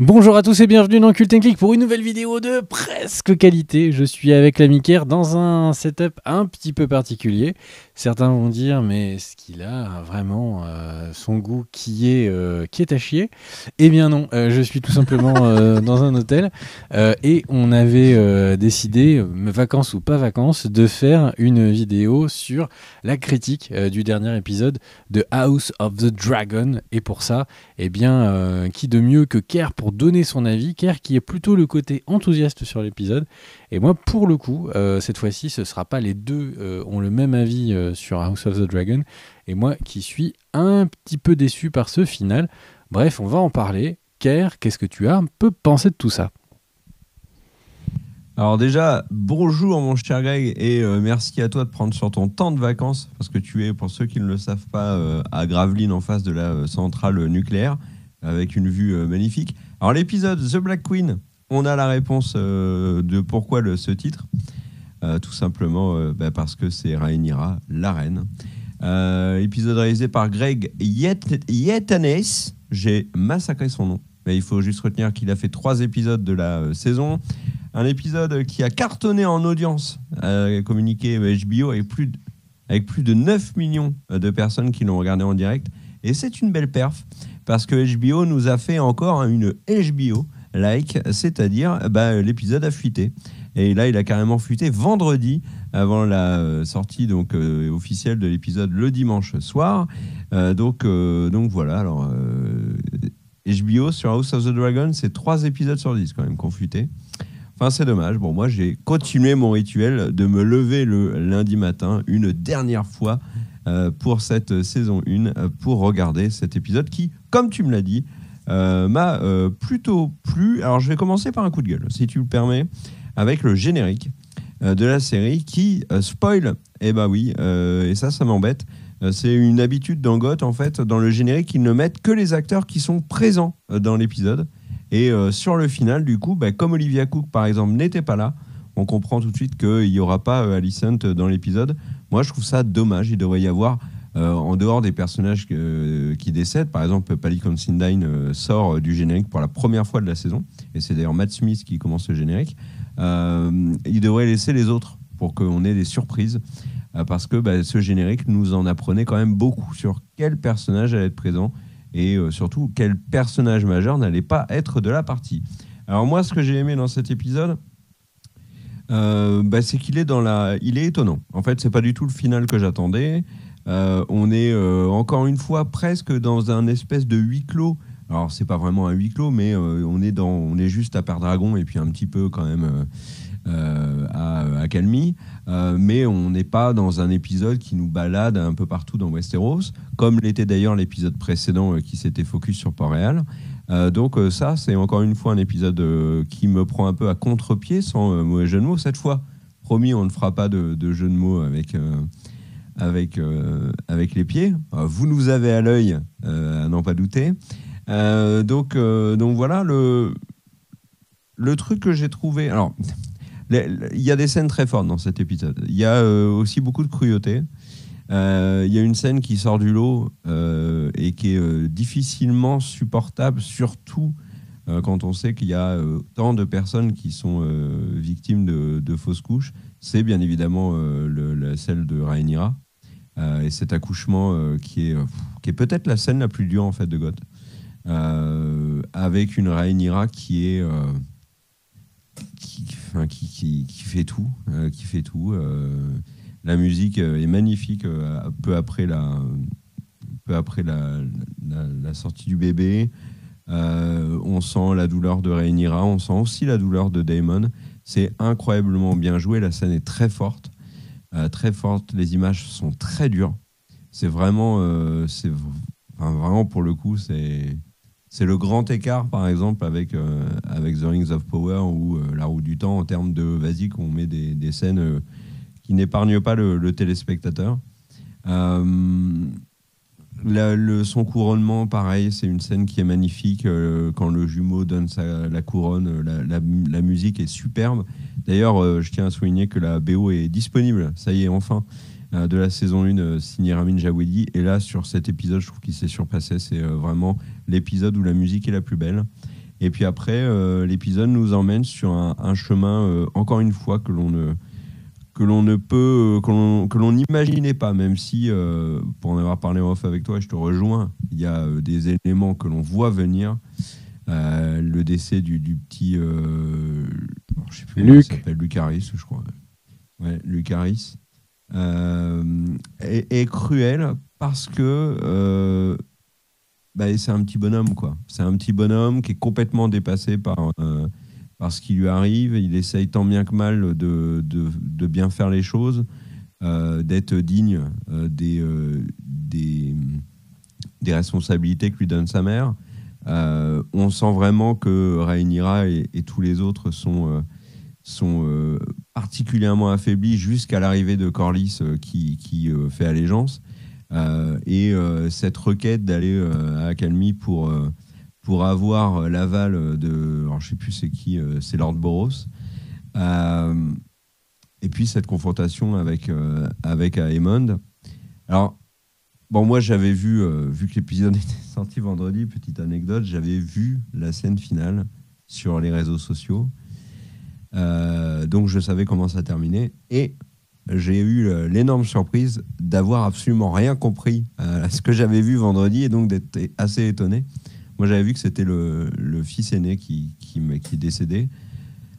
Bonjour à tous et bienvenue dans Cult & Click pour une nouvelle vidéo de presque qualité. Je suis avec l'ami Kerr dans un setup un petit peu particulier. Certains vont dire mais est-ce qu'il a vraiment son goût qui est à chier? Eh bien non, je suis tout simplement dans un hôtel et on avait décidé, vacances ou pas vacances, de faire une vidéo sur la critique du dernier épisode de House of the Dragon. Et pour ça, eh bien, qui de mieux que Kerr pour donner son avis, Kerr qui est plutôt le côté enthousiaste sur l'épisode, et moi pour le coup cette fois-ci ce sera pas les deux ont le même avis sur House of the Dragon, et moi qui suis un petit peu déçu par ce final. Bref, on va en parler. Kerr, qu'est-ce que tu as un peu pensé de tout ça? Alors déjà, bonjour mon cher Greg, et merci à toi de prendre sur ton temps de vacances, parce que tu es, pour ceux qui ne le savent pas, à Gravelines en face de la centrale nucléaire, avec une vue magnifique. Alors l'épisode The Black Queen, on a la réponse de pourquoi ce titre. Tout simplement parce que c'est Rhaenyra, la reine. Épisode réalisé par Greg Yaitanes. J'ai massacré son nom, mais il faut juste retenir qu'il a fait 3 épisodes de la saison. Un épisode qui a cartonné en audience, communiqué HBO avec plus de 9 millions de personnes qui l'ont regardé en direct. Et c'est une belle perf, parce que HBO nous a fait encore une HBO-like, c'est-à-dire l'épisode a fuité. Et là, il a carrément fuité vendredi, avant la sortie officielle de l'épisode le dimanche soir. Donc voilà, alors HBO sur House of the Dragon, c'est 3 épisodes sur 10 quand même qu'on fuité. Enfin, c'est dommage. Bon, moi, j'ai continué mon rituel de me lever le lundi matin une dernière fois pour cette saison 1 pour regarder cet épisode qui, comme tu me l'as dit, m'a plutôt plu. Alors, je vais commencer par un coup de gueule, si tu le permets, avec le générique de la série qui spoil. Eh ben oui, et ça m'embête. C'est une habitude dans GOT, en fait, dans le générique, ils ne mettent que les acteurs qui sont présents dans l'épisode. Et sur le final, du coup, comme Olivia Cook, par exemple, n'était pas là, on comprend tout de suite qu'il n'y aura pas Alicent dans l'épisode. Moi, je trouve ça dommage. Il devrait y avoir, en dehors des personnages qui décèdent, par exemple, Paddy Considine sort du générique pour la première fois de la saison, et c'est d'ailleurs Matt Smith qui commence le générique. Il devrait laisser les autres pour qu'on ait des surprises, parce que ce générique nous en apprenait quand même beaucoup sur quel personnage allait être présent, et surtout quel personnage majeur n'allait pas être de la partie. Alors moi, ce que j'ai aimé dans cet épisode, c'est qu'il est il est étonnant. En fait, c'est pas du tout le final que j'attendais. On est encore une fois presque dans un espèce de huis clos. Alors c'est pas vraiment un huis clos, mais on est juste à Pendragon et puis un petit peu quand même à Calmy, mais on n'est pas dans un épisode qui nous balade un peu partout dans Westeros, comme l'était d'ailleurs l'épisode précédent qui s'était focus sur Port-Réal. Donc ça, c'est encore une fois un épisode qui me prend un peu à contre-pied, sans mauvais jeu de mots. Cette fois, promis, on ne fera pas de jeu de mots avec les pieds. Vous nous avez à l'œil, à n'en pas douter. Donc voilà, le truc que j'ai trouvé... Alors, il y a des scènes très fortes dans cet épisode. Il y a aussi beaucoup de cruauté. Il y a une scène qui sort du lot et qui est difficilement supportable, surtout quand on sait qu'il y a tant de personnes qui sont victimes de fausses couches. C'est bien évidemment celle de Rhaenyra et cet accouchement qui est peut-être la scène la plus dure en fait de GOT, avec une Rhaenyra qui fait tout, la musique est magnifique peu après la sortie du bébé. On sent la douleur de Rhaenyra, on sent aussi la douleur de Daemon. C'est incroyablement bien joué, la scène est très forte, les images sont très dures. C'est vraiment, vraiment pour le coup, c'est le grand écart, par exemple, avec The Rings of Power ou La Roue du Temps, en termes de, vas-y, qu'on met des scènes qui n'épargnent pas le téléspectateur. Son couronnement, pareil, c'est une scène qui est magnifique. Quand le jumeau donne la couronne, la musique est superbe. D'ailleurs, je tiens à souligner que la BO est disponible, ça y est, enfin, de la saison 1, signé Ramin Djawadi. Et là, sur cet épisode, je trouve qu'il s'est surpassé. C'est vraiment l'épisode où la musique est la plus belle. Et puis après, l'épisode nous emmène sur un chemin, encore une fois, que l'on ne peut, que l'on n'imaginait pas, même si, pour en avoir parlé en off avec toi, je te rejoins, il y a des éléments que l'on voit venir. Le décès du petit, je sais plus comment il s'appelle, Lucaris, je crois. Ouais, Lucaris. Est cruel parce que c'est un petit bonhomme, quoi. C'est un petit bonhomme qui est complètement dépassé par ce qui lui arrive. Il essaye tant bien que mal de bien faire les choses, d'être digne des responsabilités que lui donne sa mère. On sent vraiment que Rhaenyra et tous les autres sont particulièrement affaiblis jusqu'à l'arrivée de Corlys qui fait allégeance. Cette requête d'aller à Accalmie pour avoir l'aval de... Alors, je ne sais plus c'est qui, c'est Lord Boros. Et puis cette confrontation avec Aemond. Alors, bon, moi j'avais vu que l'épisode était sorti vendredi, petite anecdote, j'avais vu la scène finale sur les réseaux sociaux. Donc je savais comment ça terminait. Et j'ai eu l'énorme surprise d'avoir absolument rien compris à ce que j'avais vu vendredi et donc d'être assez étonné. Moi j'avais vu que c'était le fils aîné qui décédait.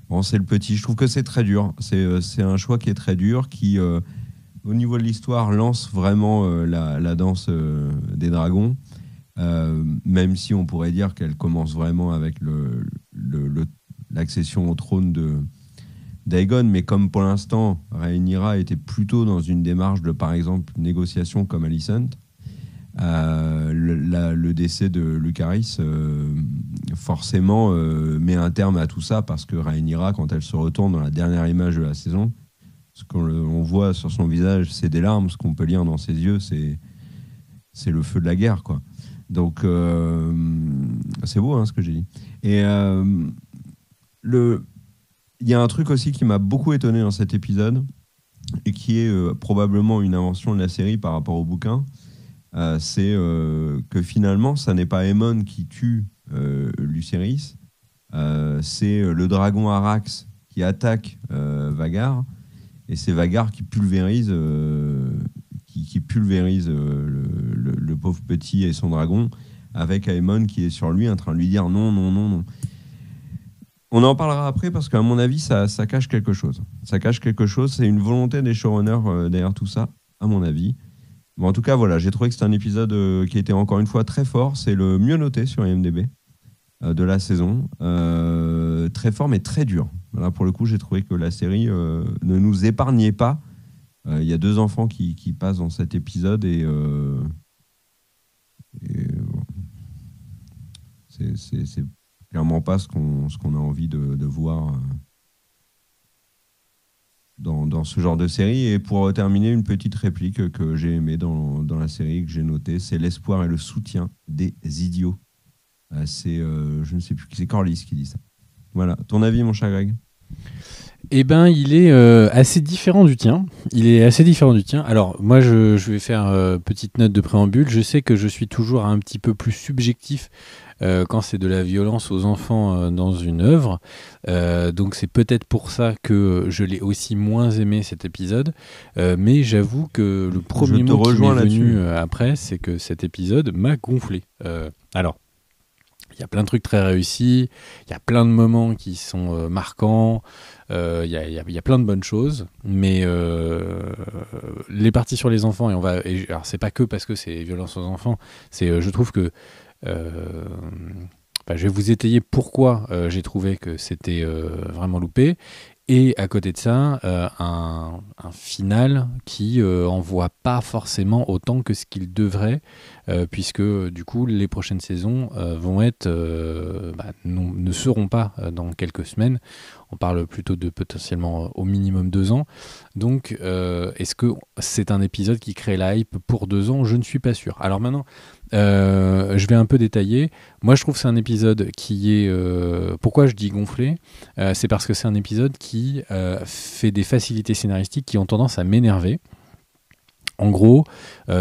Bon, c'est le petit. Je trouve que c'est très dur. C'est un choix qui est très dur, qui, au niveau de l'histoire, lance vraiment la danse des dragons. Même si on pourrait dire qu'elle commence vraiment avec l'accession au trône d'Aegon, mais comme pour l'instant, Rhaenyra était plutôt dans une démarche de, par exemple, négociation comme Alicent, le décès de Lucaris forcément met un terme à tout ça, parce que Rhaenyra, quand elle se retourne dans la dernière image de la saison, ce qu'on voit sur son visage, c'est des larmes. Ce qu'on peut lire dans ses yeux, c'est le feu de la guerre, quoi. Donc, c'est beau, hein, ce que j'ai dit. Et il y a un truc aussi qui m'a beaucoup étonné dans cet épisode, et qui est probablement une invention de la série par rapport au bouquin, c'est que finalement, ça n'est pas Aemon qui tue Lucerys, c'est le dragon Arax qui attaque Vhagar, et c'est Vhagar qui pulvérise, le pauvre petit et son dragon, avec Aemon qui est sur lui en train de lui dire non, non, non, non. On en parlera après parce qu'à mon avis, ça cache quelque chose. Ça cache quelque chose, c'est une volonté des showrunners derrière tout ça, à mon avis. Bon, en tout cas, voilà, j'ai trouvé que c'était un épisode qui était encore une fois très fort. C'est le mieux noté sur IMDb de la saison. Très fort, mais très dur. Voilà, pour le coup, j'ai trouvé que la série ne nous épargnait pas. Il y a 2 enfants qui passent dans cet épisode et c'est clairement pas ce qu'on a envie de voir dans ce genre de série. Et pour terminer, une petite réplique que j'ai aimée dans la série, que j'ai notée, c'est l'espoir et le soutien des idiots. Je ne sais plus qui c'est, Corlys qui dit ça. Voilà, ton avis, mon cher Greg? Eh ben, il est assez différent du tien. Alors, moi, je vais faire petite note de préambule. Je sais que je suis toujours un petit peu plus subjectif quand c'est de la violence aux enfants dans une œuvre. Donc, c'est peut-être pour ça que je l'ai aussi moins aimé cet épisode. Mais j'avoue que le premier mot qui m'est venu après, c'est que cet épisode m'a gonflé. Alors, il y a plein de trucs très réussis, il y a plein de moments qui sont marquants, il y a plein de bonnes choses, mais les parties sur les enfants, alors c'est pas que parce que c'est violence aux enfants, je trouve que je vais vous étayer pourquoi j'ai trouvé que c'était vraiment loupé. Et à côté de ça, un final qui envoie pas forcément autant que ce qu'il devrait, puisque du coup les prochaines saisons vont être, ne seront pas dans quelques semaines. On parle plutôt de potentiellement au minimum 2 ans. Donc est-ce que c'est un épisode qui crée la hype pour 2 ans? Je ne suis pas sûr. Alors maintenant, je vais un peu détailler. Moi, je trouve que c'est un épisode qui est... pourquoi je dis gonflé? C'est parce que c'est un épisode qui fait des facilités scénaristiques qui ont tendance à m'énerver. En gros,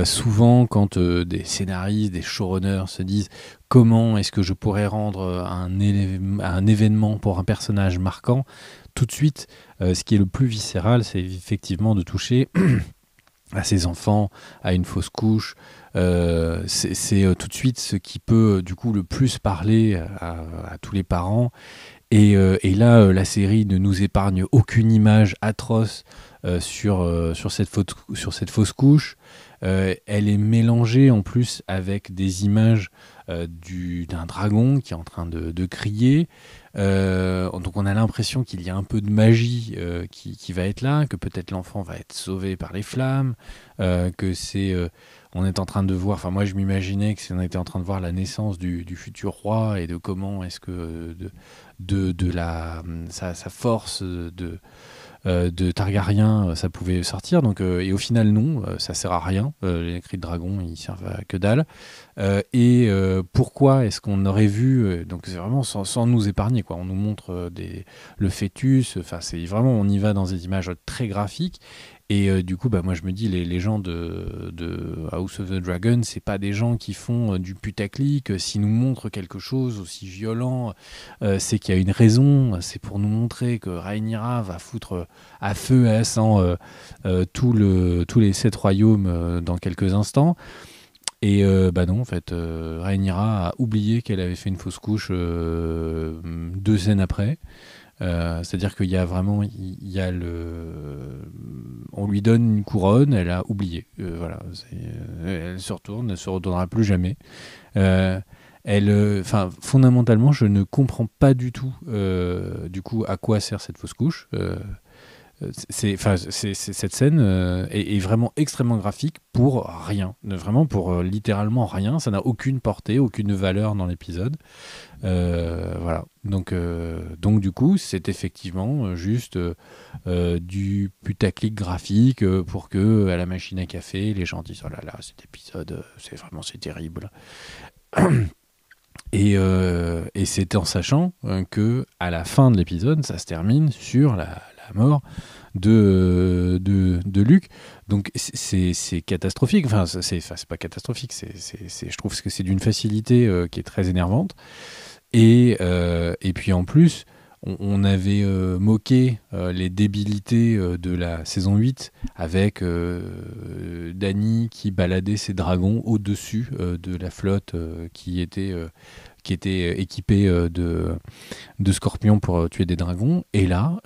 souvent quand des scénaristes, des showrunners se disent comment est-ce que je pourrais rendre un événement pour un personnage marquant, tout de suite, ce qui est le plus viscéral, c'est effectivement de toucher à ses enfants, à une fausse couche. C'est tout de suite ce qui peut du coup le plus parler à tous les parents. Et là, la série ne nous épargne aucune image atroce sur cette fausse couche. Elle est mélangée en plus avec des images d'un dragon qui est en train de crier. Donc on a l'impression qu'il y a un peu de magie qui va être là, que peut-être l'enfant va être sauvé par les flammes, on est en train de voir, enfin moi je m'imaginais que on était en train de voir la naissance du futur roi et de comment est-ce que sa force de Targaryen ça pouvait sortir. Donc, et au final non, ça sert à rien, les cris de dragon ils servent à que dalle. Pourquoi est-ce qu'on aurait vu, donc c'est vraiment sans nous épargner quoi, on nous montre le fœtus, enfin c'est vraiment, on y va dans des images très graphiques. Et du coup, moi je me dis, les gens de House of the Dragon, c'est pas des gens qui font du putaclic. S'ils nous montrent quelque chose aussi violent, c'est qu'il y a une raison. C'est pour nous montrer que Rhaenyra va foutre à feu et à sang tous les 7 royaumes dans quelques instants. Et non, en fait, Rhaenyra a oublié qu'elle avait fait une fausse couche 2 scènes après. C'est-à-dire qu'il y a vraiment, on lui donne une couronne, elle a oublié. Voilà, elle se retourne, elle ne se retournera plus jamais. Fondamentalement, je ne comprends pas du tout, du coup, à quoi sert cette fausse couche. Cette scène est vraiment extrêmement graphique pour rien, vraiment pour littéralement rien. Ça n'a aucune portée, aucune valeur dans l'épisode. Voilà. Donc du coup, c'est effectivement juste du putaclic graphique pour que à la machine à café, les gens disent oh là là, cet épisode, c'est terrible. Et c'est en sachant que à la fin de l'épisode, ça se termine sur la mort de Luc. Donc c'est catastrophique. Enfin, c'est pas catastrophique. Je trouve que c'est d'une facilité qui est très énervante. Et puis en plus, on avait moqué les débilités de la saison 8 avec Dany qui baladait ses dragons au-dessus de la flotte qui était équipée de scorpions pour tuer des dragons. Et là,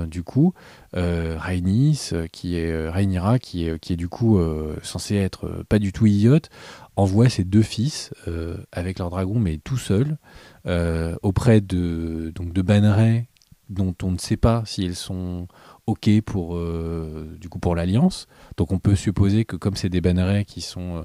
du coup, Rhaenys, Rhaenyra, qui est du coup censée être pas du tout idiote, envoie ses 2 fils avec leurs dragons, mais tout seuls, auprès de Bannerey, dont on ne sait pas s'ils sont OK pour l'Alliance. Donc on peut supposer que comme c'est des Bannerey qui sont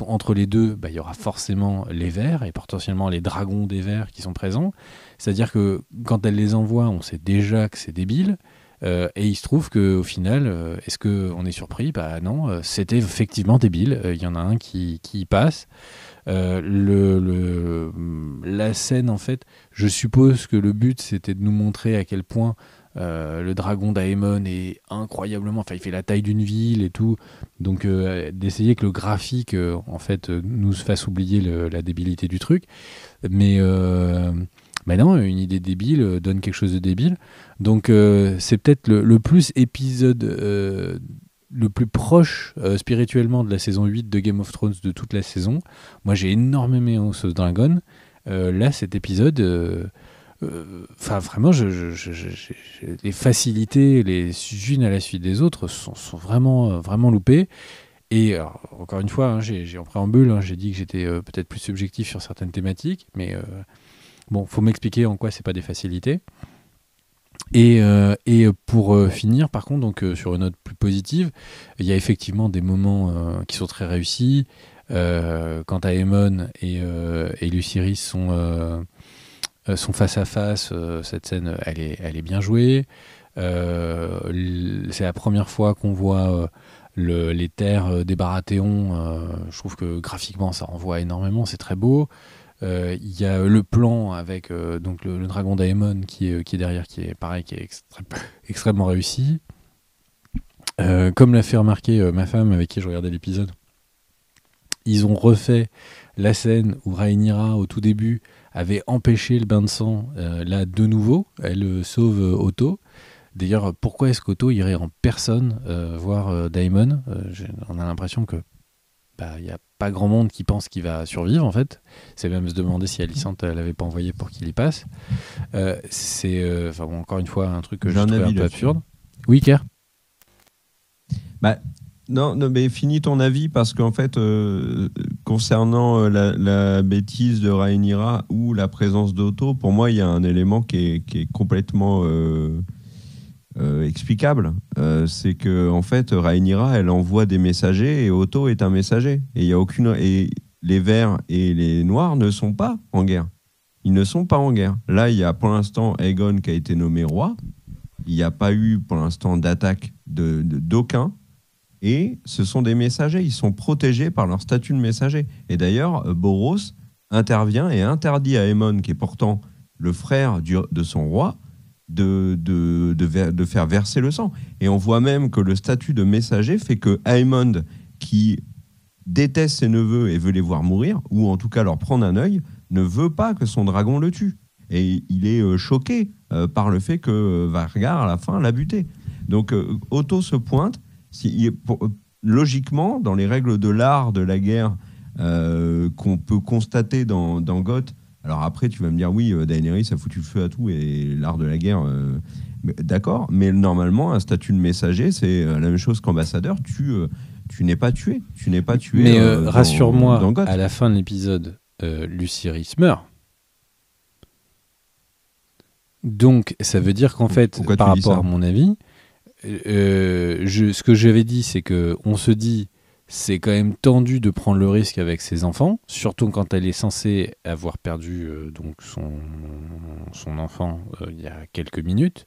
entre les deux, il y aura forcément les Verts et potentiellement les dragons des Verts qui sont présents. C'est-à-dire que quand elle les envoie, on sait déjà que c'est débile. Et il se trouve qu'au final, est-ce qu'on est surpris ? Non, c'était effectivement débile. Il y en a un qui passe. La scène, en fait, je suppose que le but, c'était de nous montrer à quel point le dragon d'Aemon est incroyablement... Enfin, il fait la taille d'une ville et tout. Donc, d'essayer que le graphique, en fait, nous fasse oublier la débilité du truc. Mais non, une idée débile donne quelque chose de débile. Donc, c'est peut-être le plus épisode... le plus proche spirituellement de la saison 8 de Game of Thrones de toute la saison. Moi, j'ai énormément aimé House of Dragon. Là, cet épisode... vraiment, les facilités, les unes à la suite des autres, sont vraiment, vraiment loupées. Et alors, encore une fois, j'ai en préambule, j'ai dit que j'étais peut-être plus subjectif sur certaines thématiques, mais faut m'expliquer en quoi c'est pas des facilités. Et pour finir, par contre, donc sur une note plus positive, il y a effectivement des moments qui sont très réussis. Quand Aemon et Lucerys sont face à face, cette scène, elle est bien jouée. C'est la première fois qu'on voit les terres des Baratheon. Je trouve que graphiquement, ça renvoie énormément, c'est très beau. Il y a le plan avec donc le dragon d'Aemon qui est derrière, qui est pareil, qui est extrêmement réussi. Comme l'a fait remarquer ma femme avec qui je regardais l'épisode, ils ont refait la scène où Rhaenyra, au tout début, avait empêché le bain de sang. Là, de nouveau, elle sauve Otto. D'ailleurs, pourquoi est-ce qu'Otto irait en personne voir Daemon On a l'impression que il n'y a pas grand monde qui pense qu'il va survivre, en fait. C'est même se demander si Alicente l'avait pas envoyé pour qu'il y passe. C'est, encore une fois, un truc que je trouvais un peu absurde. Oui, Claire. Non, mais finis ton avis parce qu'en fait, concernant la bêtise de Rhaenyra ou la présence d'Otto, pour moi, il y a un élément qui est complètement explicable. C'est que en fait, Rhaenyra, elle envoie des messagers et Otto est un messager. Et il y a et les Verts et les Noirs ne sont pas en guerre. Ils ne sont pas en guerre. Là, il y a pour l'instant Aegon qui a été nommé roi. Il n'y a pas eu pour l'instant d'attaque d'aucun. Et ce sont des messagers, ils sont protégés par leur statut de messager. Et d'ailleurs, Boros intervient et interdit à Aemon, qui est pourtant le frère de son roi, de faire verser le sang. Et on voit même que le statut de messager fait que Aemon, qui déteste ses neveux et veut les voir mourir, ou en tout cas leur prendre un œil, ne veut pas que son dragon le tue. Et il est choqué par le fait que Vargar, à la fin, l'a buté. Donc Otto se pointe. Logiquement, dans les règles de l'art de la guerre qu'on peut constater dans Goth, alors après tu vas me dire oui, Daenerys a foutu le feu à tout et l'art de la guerre, d'accord, mais normalement un statut de messager c'est la même chose qu'ambassadeur, tu n'es pas tué, Mais rassure-moi, dans Goth. À la fin de l'épisode, Lucerys meurt. Donc ça veut dire qu'en fait, par rapport à mon avis, ce que j'avais dit, c'est que on se dit c'est quand même tendu de prendre le risque avec ses enfants, surtout quand elle est censée avoir perdu donc son enfant il y a quelques minutes.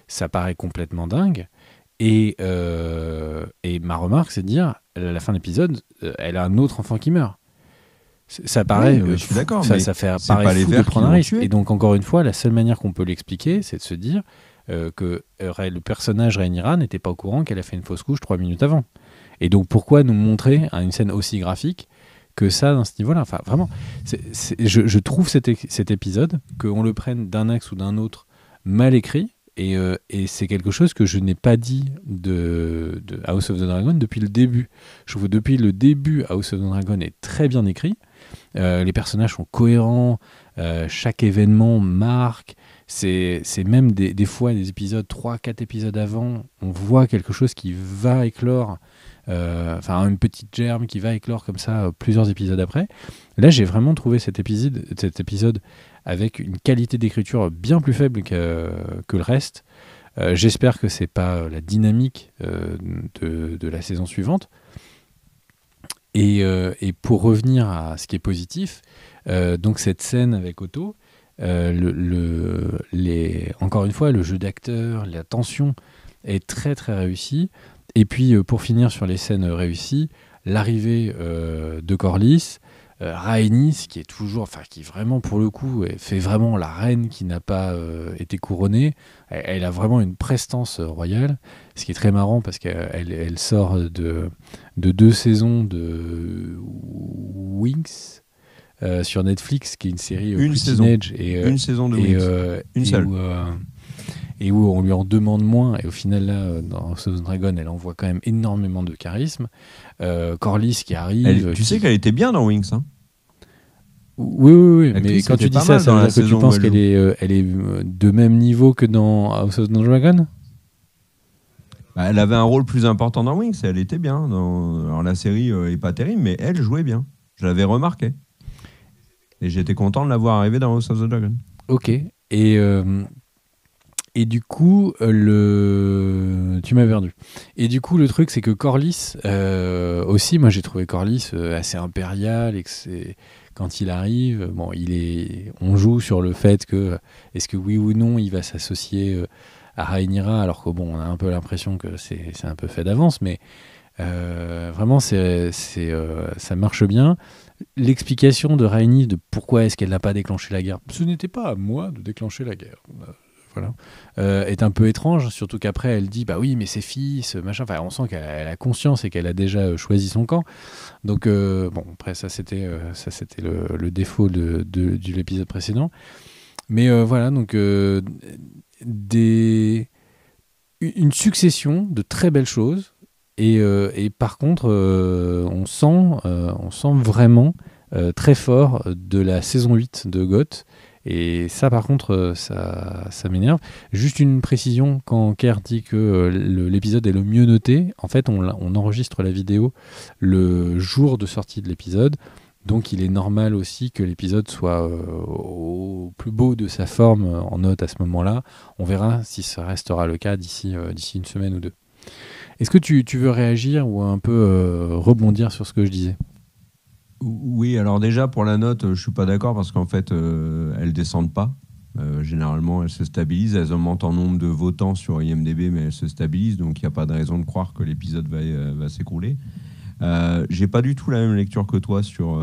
Ça paraît complètement dingue. Et ma remarque, c'est de dire, à la fin de l'épisode, elle a un autre enfant qui meurt. Ça paraît, je suis d'accord, ça fait paraît fou de prendre un risque. Et donc encore une fois, la seule manière qu'on peut l'expliquer, c'est de se dire que le personnage Rhaenyra n'était pas au courant qu'elle a fait une fausse couche 3 minutes avant. Et donc pourquoi nous montrer une scène aussi graphique que ça dans ce niveau-là. Enfin vraiment, je trouve cet épisode, qu'on le prenne d'un axe ou d'un autre, mal écrit. Et c'est quelque chose que je n'ai pas dit de House of the Dragon depuis le début. Je trouve que depuis le début, House of the Dragon est très bien écrit. Les personnages sont cohérents, chaque événement marque. C'est même des fois des épisodes, 3-4 épisodes avant, on voit quelque chose qui va éclore, une petite germe qui va éclore comme ça plusieurs épisodes après. Là, j'ai vraiment trouvé cet épisode avec une qualité d'écriture bien plus faible que le reste. J'espère que c'est pas la dynamique de la saison suivante. Et pour revenir à ce qui est positif, donc cette scène avec Otto, encore une fois, le jeu d'acteur, la tension est très très réussi. Et puis pour finir sur les scènes réussies, l'arrivée de Corlys, Rhaenys qui est toujours, qui vraiment pour le coup fait vraiment la reine qui n'a pas été couronnée. Elle a vraiment une prestance royale, ce qui est très marrant parce qu'elle sort de 2 saisons de Winx sur Netflix, qui est une série teenage, une saison de Winx, une seule. Et où on lui en demande moins, et au final là dans House of the Dragon elle envoie quand même énormément de charisme. Corlys qui arrive, tu sais qu'elle était bien dans Winx, hein. Oui, mais quand tu dis ça veut dire que tu penses qu'elle est de même niveau que dans House of the Dragon? Elle avait un rôle plus important dans Winx, elle était bien. Alors la série est pas terrible, mais elle jouait bien. Je l'avais remarqué. Et j'étais content de la voir arriver dans House of the Dragon. Ok. Et du coup, tu m'as perdu. Et du coup, le truc, c'est que Corlys, aussi, moi j'ai trouvé Corlys assez impérial, et que quand il arrive, on joue sur le fait que, est-ce que oui ou non, il va s'associer à Rhaenyra, alors que on a un peu l'impression que c'est un peu fait d'avance, mais vraiment, ça marche bien. L'explication de Rhaenys de pourquoi est-ce qu'elle n'a pas déclenché la guerre, ce n'était pas à moi de déclencher la guerre. voilà, est un peu étrange, surtout qu'après elle dit bah oui mais c'est fils, machin, enfin on sent qu'elle a conscience et qu'elle a déjà choisi son camp. Donc bon après ça c'était le défaut de l'épisode précédent. Mais voilà, donc une succession de très belles choses. Et par contre, on sent vraiment très fort de la saison 8 de GOT. Et ça, par contre, ça m'énerve. Juste une précision, quand Kerr dit que l'épisode est le mieux noté, en fait, on enregistre la vidéo le jour de sortie de l'épisode. Donc il est normal aussi que l'épisode soit au plus beau de sa forme en note à ce moment-là. On verra si ça restera le cas d'ici une semaine ou deux. Est-ce que tu veux réagir ou un peu rebondir sur ce que je disais ? Oui, alors déjà pour la note, je suis pas d'accord parce qu'en fait, elles descendent pas. Généralement, elles se stabilisent. Elles augmentent en nombre de votants sur IMDb, mais elles se stabilisent. Donc il n'y a pas de raison de croire que l'épisode va s'écrouler. J'ai pas du tout la même lecture que toi sur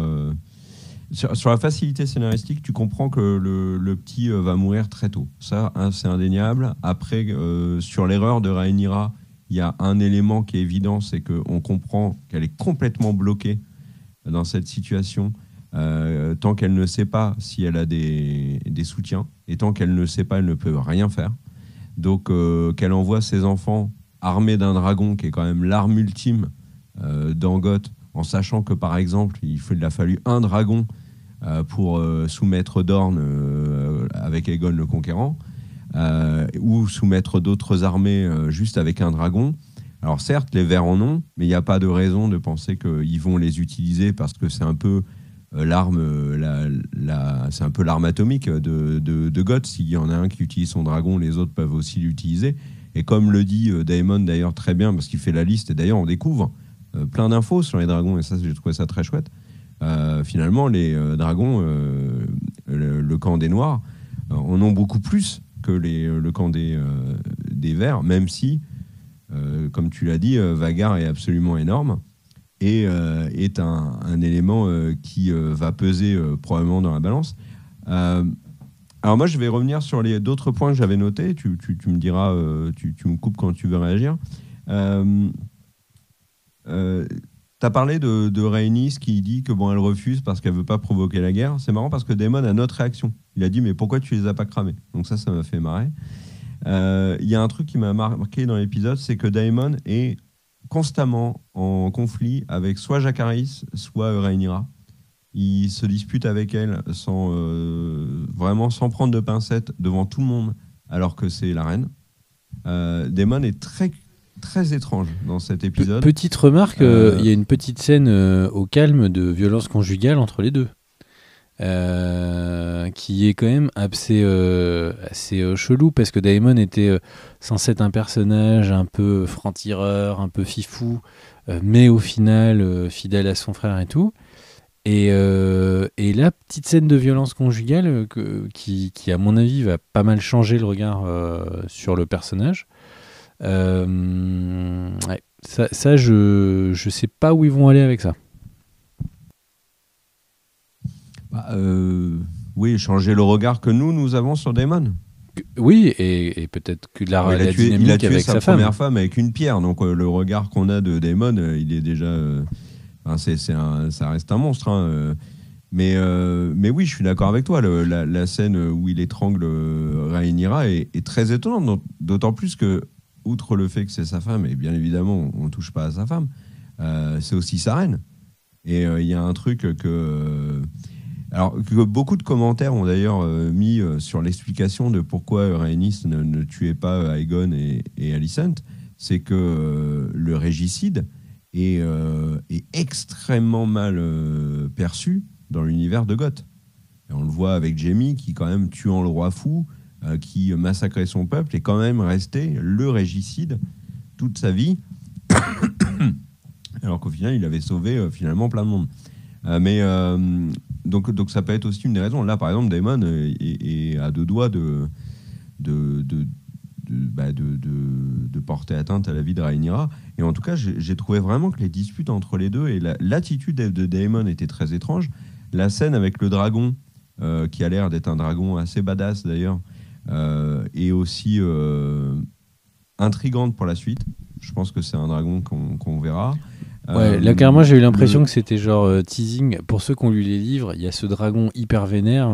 la facilité scénaristique. Tu comprends que le petit va mourir très tôt. Ça, c'est indéniable. Après, sur l'erreur de Rhaenyra, il y a un élément qui est évident, c'est qu'on comprend qu'elle est complètement bloquée dans cette situation tant qu'elle ne sait pas si elle a des soutiens, et tant qu'elle ne sait pas, elle ne peut rien faire. Donc, qu'elle envoie ses enfants armés d'un dragon, qui est quand même l'arme ultime dans GOT, en sachant que par exemple il a fallu un dragon pour soumettre Dorne avec Aegon le Conquérant, ou soumettre d'autres armées juste avec un dragon. Alors certes, les Verts en ont, mais il n'y a pas de raison de penser qu'ils vont les utiliser parce que c'est un peu l'arme, c'est un peu l'arme atomique de GOT. S'il y en a un qui utilise son dragon, les autres peuvent aussi l'utiliser. Et comme le dit Daemon d'ailleurs très bien, parce qu'il fait la liste, et d'ailleurs on découvre plein d'infos sur les dragons, et ça j'ai trouvé ça très chouette. Finalement, les dragons, le camp des Noirs, en ont beaucoup plus que le camp des Verts, même si, comme tu l'as dit, Vhagar est absolument énorme et est un élément qui va peser probablement dans la balance. Alors moi, je vais revenir sur d'autres points que j'avais notés. Tu me diras, tu me coupes quand tu veux réagir. Tu as parlé de Rhaenys qui dit que elle refuse parce qu'elle veut pas provoquer la guerre. C'est marrant parce que Daemon a notre réaction. Il a dit mais pourquoi tu les as pas cramés? Donc ça m'a fait marrer. Il y a un truc qui m'a marqué dans l'épisode, c'est que Daemon est constamment en conflit avec soit Jacaerys, soit Rhaenyra. Il se dispute avec elle vraiment sans prendre de pincettes devant tout le monde, alors que c'est la reine. Daemon est très très étrange dans cet épisode. Petite remarque, il y a une petite scène au calme de violence conjugale entre les deux, qui est quand même assez chelou, parce que Daemon était censé être un personnage un peu franc-tireur, un peu fifou, mais au final fidèle à son frère et tout. Et la petite scène de violence conjugale qui à mon avis va pas mal changer le regard sur le personnage. Ouais, ça je sais pas où ils vont aller avec ça. Oui, changer le regard que nous avons sur Daemon. Oui, et peut-être que la dynamique il a tué avec sa première femme avec une pierre, donc le regard qu'on a de Daemon, il est déjà... ça reste un monstre, hein. Mais oui, je suis d'accord avec toi. La scène où il étrangle Rhaenyra est très étonnante, d'autant plus que, outre le fait que c'est sa femme, et bien évidemment, on ne touche pas à sa femme, c'est aussi sa reine. Et il y a un truc que beaucoup de commentaires ont d'ailleurs mis sur l'explication de pourquoi Rhaenys ne tuait pas Aegon et Alicent, c'est que le régicide est extrêmement mal perçu dans l'univers de GOT. Et on le voit avec Jaime qui, quand même, tuant le roi fou, qui massacrait son peuple, est quand même resté le régicide toute sa vie, alors qu'au final, il avait sauvé finalement plein de monde. Donc ça peut être aussi une des raisons. Là, par exemple, Daemon est à deux doigts de porter atteinte à la vie de Rhaenyra. Et en tout cas, j'ai trouvé vraiment que les disputes entre les deux et l'attitude de Daemon était très étrange. La scène avec le dragon, qui a l'air d'être un dragon assez badass d'ailleurs, et aussi intrigante pour la suite. Je pense que c'est un dragon qu'on verra. Ouais, là carrément j'ai eu l'impression que c'était genre teasing. Pour ceux qui ont lu les livres, il y a ce dragon hyper vénère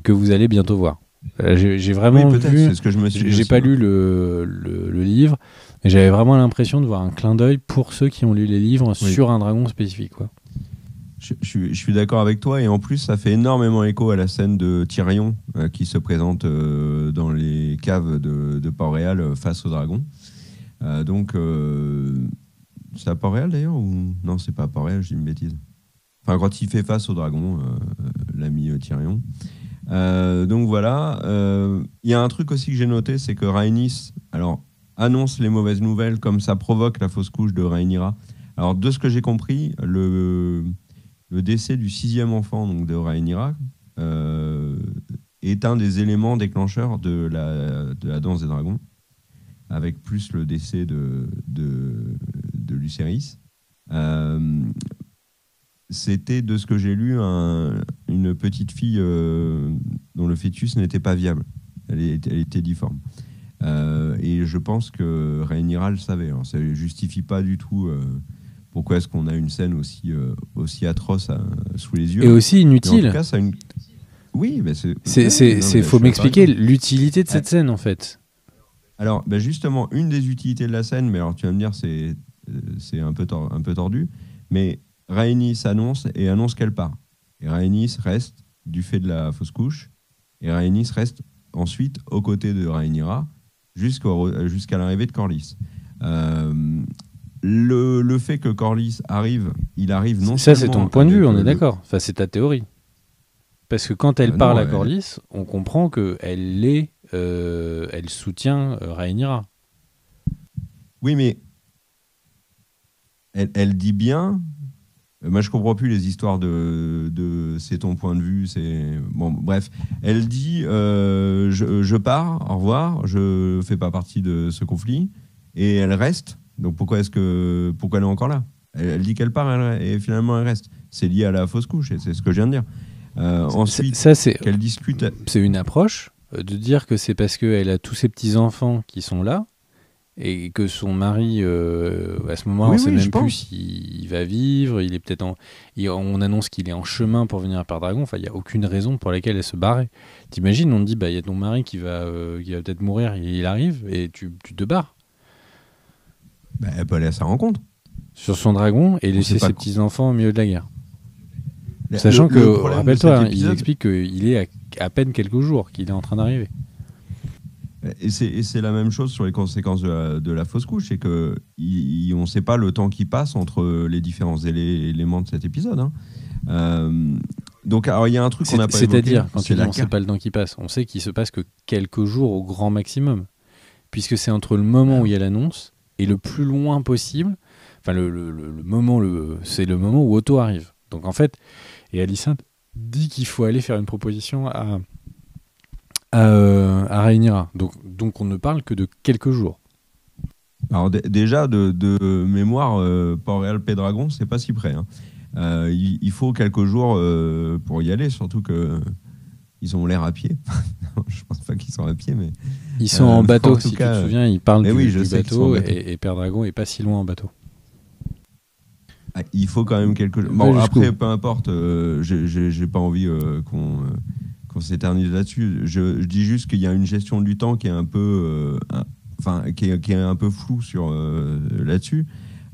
que vous allez bientôt voir. J'ai vraiment oui, peut-être, vu. c'est ce que je me suis dit J'ai aussi, pas ouais. lu le livre, mais j'avais vraiment l'impression de voir un clin d'œil pour ceux qui ont lu les livres Oui. sur un dragon spécifique, quoi. Je suis d'accord avec toi, et en plus ça fait énormément écho à la scène de Tyrion qui se présente dans les caves de Port-Réal face au dragon. Donc c'est à Port-Réal d'ailleurs, ou non, c'est pas à Port-Réal, je dis une bêtise. Enfin, quand il fait face au dragon, l'ami Tyrion. Donc voilà. Il y a un truc aussi que j'ai noté, c'est que Rhaenys alors annonce les mauvaises nouvelles, comme ça provoque la fausse couche de Rhaenyra. Alors de ce que j'ai compris, le décès du 6e enfant, donc de Rhaenyra, est un des éléments déclencheurs de la danse des dragons, avec plus le décès de Lucerys. C'était, de ce que j'ai lu, une petite fille dont le fœtus n'était pas viable. Elle était difforme. Et je pense que Rhaenyra le savait. Alors, ça ne justifie pas du tout pourquoi est-ce qu'on a une scène aussi atroce sous les yeux. Et aussi Mais en inutile. tout cas, ça a une... Oui, mais c'est... Faut m'expliquer l'utilité de cette scène en fait. Alors, ben justement, une des utilités de la scène, mais alors tu vas me dire, c'est un peu tordu, mais Rhaenys annonce qu'elle part. Et Rhaenys reste du fait de la fausse couche, et Rhaenys reste ensuite aux côtés de Rhaenyra jusqu'à l'arrivée de Corlys. Le fait que Corlys arrive, il arrive non Ça, seulement... c'est ton point de vue, on est avec d'accord. Enfin, c'est ta théorie. Parce que quand elle non, parle à Corlys, on comprend qu'elle elle soutient Rhaenyra. Oui, mais elle dit bien... Moi, je comprends plus les histoires de c'est ton point de vue. Bon, bref, elle dit je pars, au revoir, je fais pas partie de ce conflit, et elle reste. Donc pourquoi elle est encore là? Elle dit qu'elle part, et finalement elle reste. C'est lié à la fausse couche, et c'est ce que je viens de dire. Ensuite, qu'elle discute. C'est une approche de dire que c'est parce qu'elle a tous ses petits enfants qui sont là. Et que son mari, à ce moment, on ne sait même plus s'il va vivre. Il est peut-être on annonce qu'il est en chemin pour venir à Père-Dragon. Enfin, il n'y a aucune raison pour laquelle elle se barrait. T'imagines, on te dit, il y a ton mari qui va peut-être mourir, il arrive, et tu te barres. Elle peut aller à sa rencontre. Sur son dragon et laisser ses petits-enfants au milieu de la guerre. Sachant que, rappelle-toi, il explique qu'il est à peine quelques jours qu'il est en train d'arriver. Et c'est la même chose sur les conséquences de la fausse couche, c'est qu'on ne sait pas le temps qui passe entre les différents éléments de cet épisode. Donc, alors, il y a un truc qu'on n'a pas évoqué. C'est-à-dire, quand tu dis on ne sait pas le temps qui passe, on sait qu'il se passe que quelques jours au grand maximum, puisque c'est entre le moment où il y a l'annonce et le plus loin possible. Enfin, c'est le moment où Otto arrive. Donc, en fait, et Alicent dit qu'il faut aller faire une proposition à Rhaenyra. Donc on ne parle que de quelques jours. Alors déjà, de mémoire, Port-Réal Pédragon, c'est pas si près. Il faut quelques jours pour y aller, surtout qu'ils ont l'air à pied. Je pense pas qu'ils sont à pied, mais... Ils sont en bateau, si cas, tu te souviens, ils parlent du bateau, bateau. et Père-Dragon est pas si loin en bateau. Il faut quand même quelques jours. Bon, après, peu importe, j'ai pas envie qu'on s'éternise là-dessus. Je dis juste qu'il y a une gestion du temps qui est un peu, qui est un peu floue là-dessus.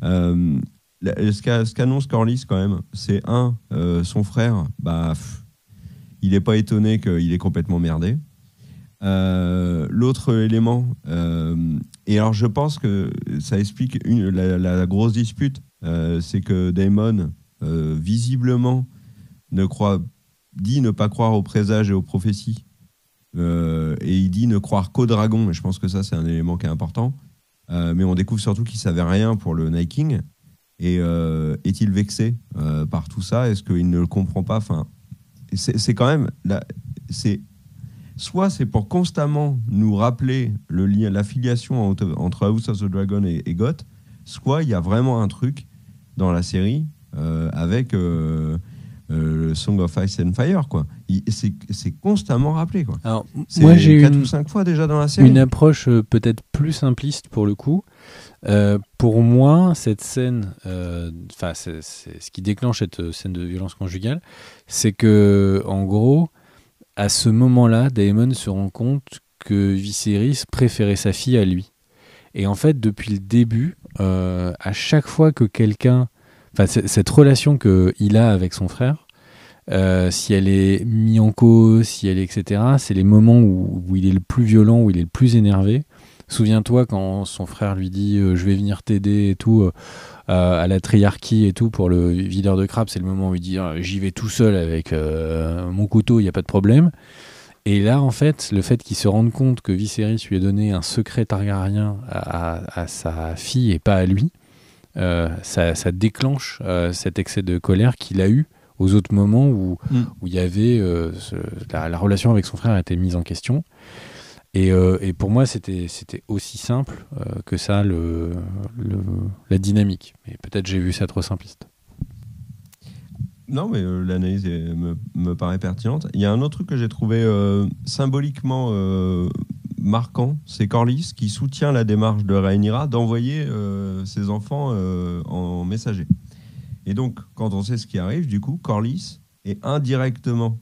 Ce qu'annonce Corlys quand même, c'est son frère, il n'est pas étonné qu'il est complètement merdé. L'autre élément, et alors je pense que ça explique la grosse dispute, c'est que Daemon visiblement dit ne pas croire aux présages et aux prophéties, et il dit ne croire qu'au dragon, et je pense que ça c'est un élément qui est important, mais on découvre surtout qu'il ne savait rien pour le Night King, et est-il vexé par tout ça? Est-ce qu'il ne le comprend pas? C'est quand même soit c'est pour constamment nous rappeler le lien, l'affiliation entre House of the Dragon et Goth, soit il y a vraiment un truc dans la série avec le Song of Ice and Fire, quoi. C'est constamment rappelé, quoi. Alors, C'est moi, j'ai 4 ou 5 fois déjà dans la série. une approche peut-être plus simpliste pour le coup. Pour moi, cette scène, c'est ce qui déclenche cette scène de violence conjugale, c'est que, en gros, à ce moment-là, Daemon se rend compte que Viserys préférait sa fille à lui. Et en fait, depuis le début, à chaque fois que quelqu'un... cette relation qu'il a avec son frère, si elle est mise en cause, si elle est, etc., c'est les moments où il est le plus violent, où il est le plus énervé. Souviens-toi quand son frère lui dit je vais venir t'aider et tout, à la triarchie et tout, pour le videur de crabe, c'est le moment où il dit j'y vais tout seul avec mon couteau, il n'y a pas de problème. Et là, en fait, le fait qu'il se rende compte que Viserys lui a donné un secret targaryen à sa fille et pas à lui, ça déclenche cet excès de colère qu'il a eu aux autres moments où il y avait la relation avec son frère a été mise en question. Et pour moi, c'était aussi simple que ça, la dynamique. Mais peut-être j'ai vu ça trop simpliste. Non, mais l'analyse me paraît pertinente. Il y a un autre truc que j'ai trouvé symboliquement marquant, c'est Corlys qui soutient la démarche de Rhaenyra d'envoyer ses enfants en messager. Et donc, quand on sait ce qui arrive, du coup, Corlys est indirectement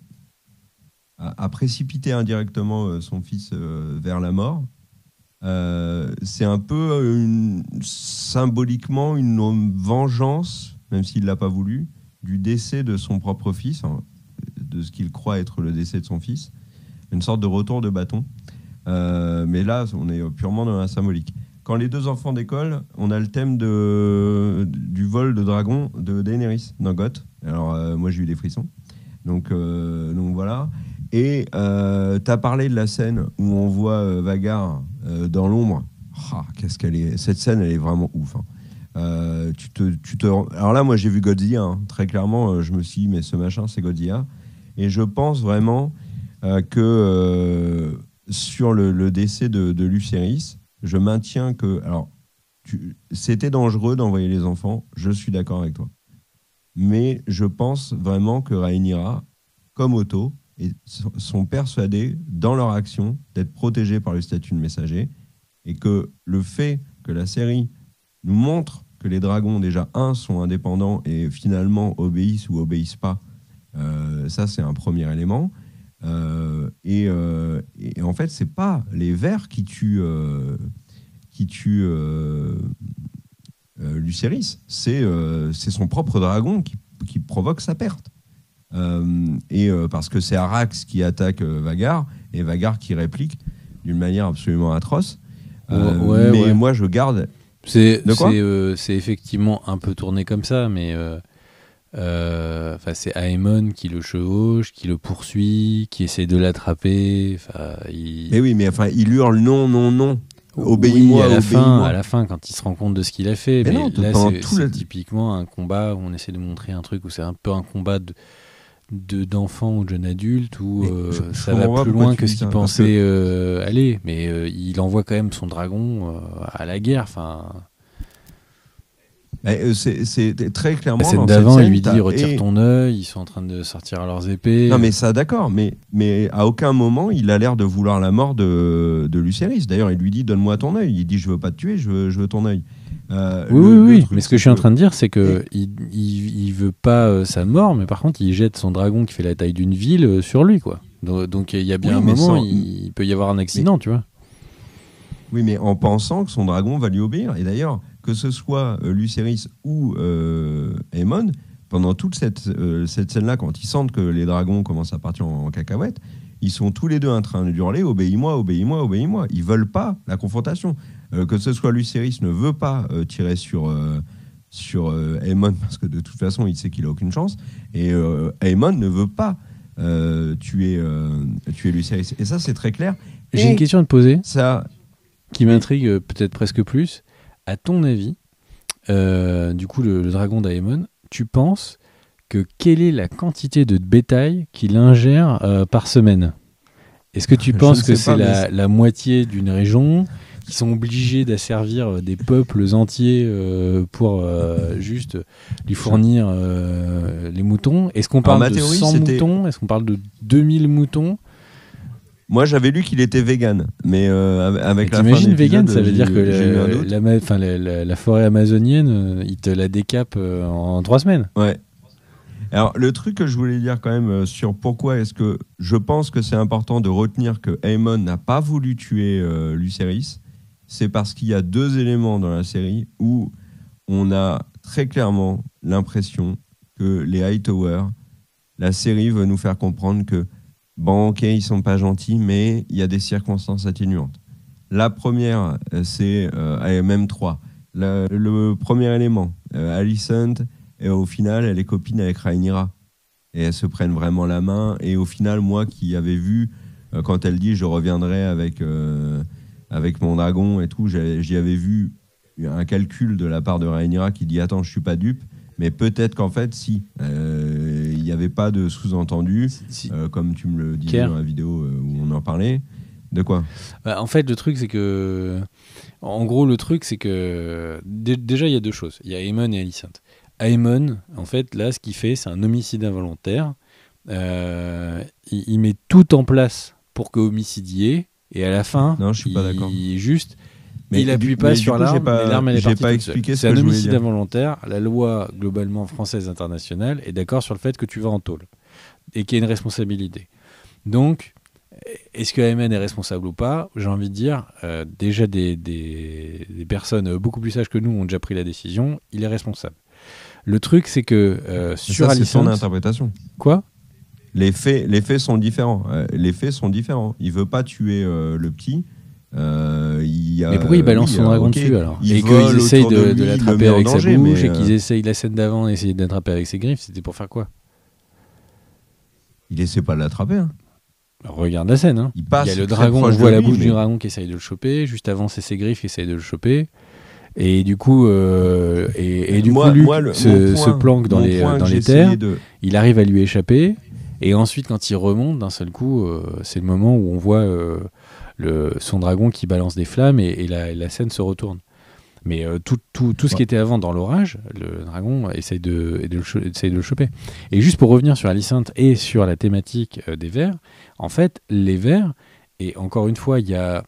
a précipité indirectement son fils vers la mort. C'est un peu symboliquement une vengeance, même s'il ne l'a pas voulu, du décès de son propre fils, de ce qu'il croit être le décès de son fils, une sorte de retour de bâton. Mais là, on est purement dans la symbolique. Quand les deux enfants décollent, on a le thème du vol de dragon de Daenerys dans Goth. Alors, moi, j'ai eu des frissons. Donc voilà. Et t'as parlé de la scène où on voit Vhagar dans l'ombre. Qu'est-ce qu'elle est. Cette scène, elle est vraiment ouf. Alors là, moi, j'ai vu Godzilla. Très clairement, je me suis dit, mais ce machin, c'est Godzilla. Et je pense vraiment que sur le décès de Lucerys, je maintiens que... Alors, c'était dangereux d'envoyer les enfants, je suis d'accord avec toi. Mais je pense vraiment que Rhaenyra, comme Otto, sont persuadés, dans leur action, d'être protégés par le statut de messager, et que le fait que la série nous montre que les dragons, déjà, sont indépendants et finalement obéissent ou obéissent pas, ça, c'est un premier élément. Et en fait, c'est pas les vers qui tuent Lucerys, c'est son propre dragon qui provoque sa perte. Parce que c'est Arrax qui attaque Vhagar et Vhagar qui réplique d'une manière absolument atroce. Mais moi, je garde. C'est effectivement un peu tourné comme ça, mais c'est Aemon qui le chevauche, qui le poursuit, qui essaie de l'attraper. Mais oui, mais enfin, il hurle non, non, non. Obéis-moi, à obéis-moi. À la fin, quand il se rend compte de ce qu'il a fait. Mais non, là, c'est typiquement un combat où on essaie de montrer un truc où c'est un peu un combat d'enfant ou de jeune adulte où ça va plus loin que ce qu'il pensait aller. Mais il envoie quand même son dragon à la guerre. C'est très clairement. La scène d'avant, il lui dit retire ton œil, ils sont en train de sortir leurs épées. Non, mais ça, d'accord, mais à aucun moment il a l'air de vouloir la mort de Lucerys. D'ailleurs, il lui dit donne-moi ton œil. Il dit je veux pas te tuer, je veux ton œil. Oui, mais ce que je suis en train de dire, c'est que il veut pas sa mort, mais par contre, il jette son dragon qui fait la taille d'une ville sur lui, quoi. Donc il y a bien un moment, il peut y avoir un accident, tu vois. Oui, mais en pensant que son dragon va lui obéir. Et d'ailleurs, que ce soit Lucerys ou Aemon, pendant toute cette scène-là, quand ils sentent que les dragons commencent à partir en cacahuète, ils sont tous les deux en train de hurler « Obéis-moi, obéis-moi, obéis-moi ». Ils veulent pas la confrontation. Que ce soit Lucerys ne veut pas tirer sur Aemon, parce que de toute façon, il sait qu'il a aucune chance. Et Aemon ne veut pas tuer Lucerys. Et ça, c'est très clair. J'ai une question à te poser. Ça... qui m'intrigue peut-être presque plus. À ton avis, du coup, le dragon d'Aemon, tu penses que quelle est la quantité de bétail qu'il ingère par semaine ? Est-ce que tu penses que c'est la moitié d'une région ? qui sont obligés d'asservir des peuples entiers pour juste lui fournir les moutons. Est-ce qu'on parle de 100 moutons? Est-ce qu'on parle de 2000 moutons? Moi, j'avais lu qu'il était vegan, mais avec la fin de t'imagines vegan, ça veut dire que la forêt amazonienne, il te la décape en 3 semaines. Ouais. Alors, le truc que je voulais dire quand même sur pourquoi est-ce que je pense que c'est important de retenir que Aemon n'a pas voulu tuer Lucerys, c'est parce qu'il y a 2 éléments dans la série où on a très clairement l'impression que les Hightower, la série veut nous faire comprendre que bon, ok, ils sont pas gentils, mais il y a des circonstances atténuantes. La première, c'est même 3. Le premier élément, Alicent, et au final, elle est copine avec Rhaenyra. Et elles se prennent vraiment la main. Et au final, moi qui avais vu, quand elle dit « je reviendrai avec mon dragon » et tout, j'y avais vu un calcul de la part de Rhaenyra qui dit « attends, je suis pas dupe ». Mais peut-être qu'en fait, si. Il n'y avait pas de sous-entendu, comme tu me le disais dans la vidéo où on en parlait. De quoi ? En fait, le truc, c'est que... En gros, le truc, c'est que... Déjà, il y a 2 choses. Il y a Aemon et Alicent. Aemon, en fait, là, ce qu'il fait, c'est un homicide involontaire. Il met tout en place pour que homicide y ait. Et à la fin, non, je suis pas d'accord. Il n'appuie pas sur l'arme, mais l'arme elle est partie toute seule. C'est un homicide dire. involontaire. La loi globalement française internationale est d'accord sur le fait que tu vas en tôle et qu'il y a une responsabilité. Donc, est-ce que Aemon est responsable ou pas ? J'ai envie de dire, déjà des personnes beaucoup plus sages que nous ont déjà pris la décision, il est responsable. Le truc, c'est que sur Alicent... c'est son interprétation. Quoi ? Les faits sont différents. Les faits sont différents. Il ne veut pas tuer le petit. Mais pourquoi il balance son dragon dessus alors ? Et qu'ils essayent de l'attraper avec sa bouche et qu'ils essayent la scène d'avant d'essayer de l'attraper avec ses griffes, c'était pour faire quoi ? Il essaie pas de l'attraper. Hein. Alors, regarde la scène. Hein. Il y a le dragon, on voit la bouche du dragon qui essaye de le choper. Juste avant, c'est ses griffes qui essayent de le choper. Et du coup, Luke se planque dans les terres. Il arrive à lui échapper. Et ensuite, quand il remonte, d'un seul coup, c'est le moment où on voit son dragon qui balance des flammes et la scène se retourne. Mais tout ce qui était avant dans l'orage, le dragon essaye de le choper. Et juste pour revenir sur Alicent et sur la thématique des vers, en fait, les vers, et encore une fois, il y a